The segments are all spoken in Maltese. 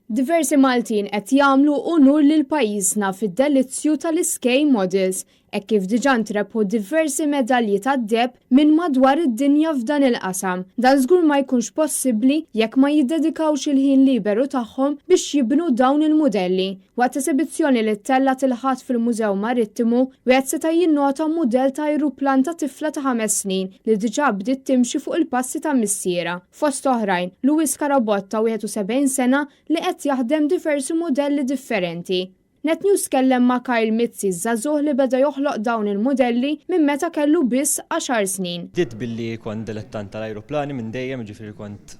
Diversi Maltin qed jagħmlu unur lil pajjiżna fid-delizzju tal-Iskej Models, hekk kif diġà ntrebħu diversi medalji tad-deheb minn madwar id-dinja f'dan il-qasam. Dan żgur ma jkunx possibbli jekk ma jiddedikawx il-ħin liberu tagħhom biex jibnu dawn il-mudelli. Waqt esibizzjoni li ttella tilħat fil-Mużew Marittimu, wieħed seta' jinnota mudell ta' ajruplan ta' tifla ta' 5 snin li diġà bdiet timxi fuq il-passi ta' missiera. Fost oħrajn, Luis Karabotta 71 sena li qed jaħdem diversi modelli differenti. NetNews kellem ma' Kyle Mizzi żagħżugħ li beda joħloq dawn il-modelli minn meta kellu biss 10 snin. Bdiet billi kont dilettant tal-ajruplani minn dejjem, ġifieri kont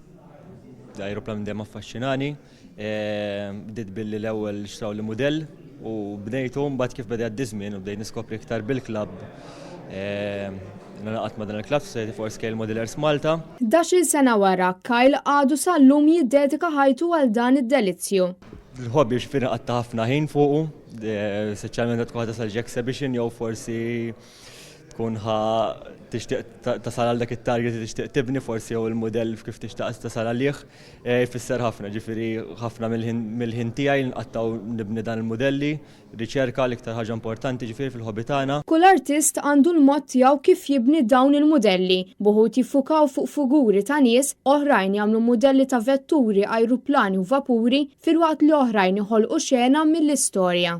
l-ajruplan minn dejjem affaxxinani. Bdiet billi l-ewwel xtraw li mudell u bdejtu mbagħad kif beda jgħaddi żmien u bdejt niskopri iktar bil-klabb. Naqat ma' dan il-klabb Society for Scale Modelers Malta. 11 sena wara, Kyle għadu sal-lum jiddedika ħajtu għal dan id-delizzju. Il-hobby x'firna qatta ħafna ħin fuqu, speċjalment tkun ħadd sal exhibition jew forsi tkun tixtieq tasal għal dak it-target li tixtieq tibni forsi jew il-mudell kif tixtaq tasal għalih. Jfisser ħafna, ġifieri ħafna mill-ħin tiegħi nqattaw nibni dan il-mudelli, riċerka l-iktar ħaġa importanti ġifieri fil-hobby tagħna. Kull artist għandu l-mod tiegħu kif jibni dawn il-mudelli. Buħud jiffukaw fuq figuri ta' nies, oħrajn jagħmlu mudelli ta' vetturi, ajruplani u vapuri, filwaqt li oħrajn iħolqu xena mill-istorja.